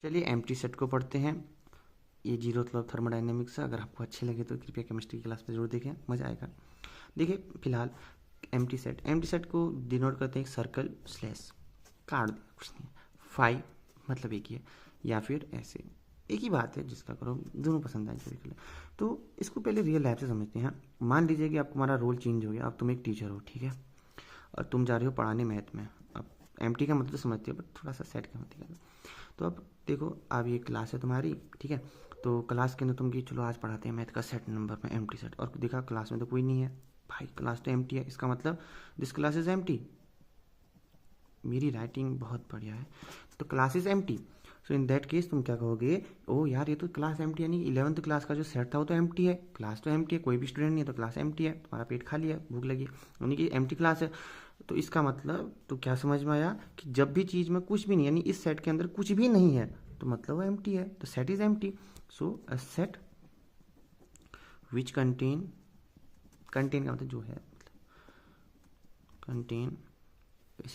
चलिए empty set को पढ़ते हैं। ये जीरो मतलब थर्मोडाइनमिक्स है। अगर आपको अच्छे लगे तो कृपया केमिस्ट्री की क्लास में जरूर देखें, मज़ा आएगा। देखिए फिलहाल एम्प्टी सेट को डिनोट करते हैं एक सर्कल स्लैश, काट दिया कुछ नहीं, फाई मतलब एक ही है, या फिर ऐसे एक ही बात है, जिसका करो दोनों पसंद आए सभी के लिए। तो इसको पहले रियल लाइफ से समझते हैं। मान लीजिए कि आपको हमारा रोल चेंज हो गया, अब तुम एक टीचर हो, ठीक है, और तुम जा रहे हो पढ़ाने मैथ में। अब एम्प्टी का मतलब समझते हो, बट थोड़ा सा सेट का मतलब। तो अब देखो, अब ये क्लास है तुम्हारी, ठीक है। तो क्लास के अंदर तुम की चलो आज पढ़ाते हैं मैथ का सेट नंबर में एम्प्टी सेट, और देखा क्लास में तो कोई नहीं है भाई, क्लास तो एम्प्टी है, इसका मतलब दिस क्लास इज एम्प्टी। मेरी राइटिंग बहुत बढ़िया है। तो class is empty, so in that case तुम क्या कहोगे, ओ यार ये तो क्लास एम्प्टी, यानी 11th क्लास का जो सेट था वो तो एम्प्टी है, क्लास तो एम्प्टी है, कोई भी स्टूडेंट नहीं है, तो क्लास एम्प्टी है, तुम्हारा पेट खाली है, भूख लगी, यानी कि एम्प्टी क्लास है। तो इसका मतलब तो क्या समझ में आया कि जब भी चीज़ में कुछ भी नहीं, यानी इस सेट के अंदर कुछ भी नहीं है, तो मतलब वो एम्प्टी है, तो set is empty. So a set which contain, contain का मतलब जो है, कंटेन,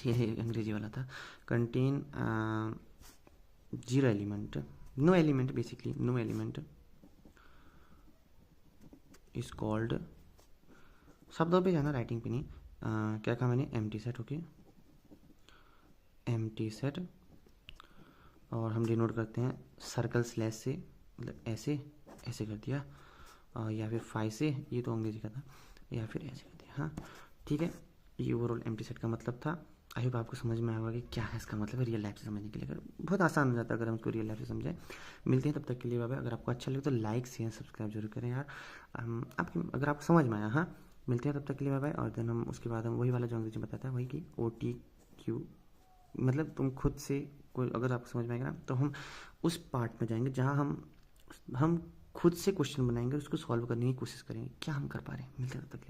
ये अंग्रेजी वाला था, contain zero element, no element, basically no element is called, शब्दों पे जाना, राइटिंग पे नहीं। क्या कहा मैंने, empty set, okay, empty set. और हम डिनोट करते हैं सर्कल स्लैश से, मतलब ऐसे ऐसे कर दिया, या फिर फाइव से, ये तो अंग्रेजी का था, या फिर ऐसे कर दिया, हाँ ठीक है। ये ओवरऑल एम्प्टी सेट का मतलब था। आई होप आपको समझ में आएगा कि क्या है इसका मतलब रियल लाइफ से समझने के लिए। अगर बहुत आसान हो जाता है अगर हम इसको रियल लाइफ से समझें। मिलते हैं तब तक के लिए, बाय बाय। अगर आपको अच्छा लगे तो लाइक शेयर सब्सक्राइब जरूर करें यार। आपकी अगर आपको समझ में आया, हाँ, मिलते हैं तब तक के लिए, बाय बाय। और देन हम उसके बाद हम वही वाला जो अंग्रेजी बताता है वही कि OTQ, मतलब तुम खुद से कोई अगर आपको समझ में आएगा ना, तो हम उस पार्ट में जाएंगे जहाँ हम खुद से क्वेश्चन बनाएंगे, उसको सॉल्व करने की कोशिश करेंगे, क्या हम कर पा रहे हैं। मिलते हैं तब तक के लिए।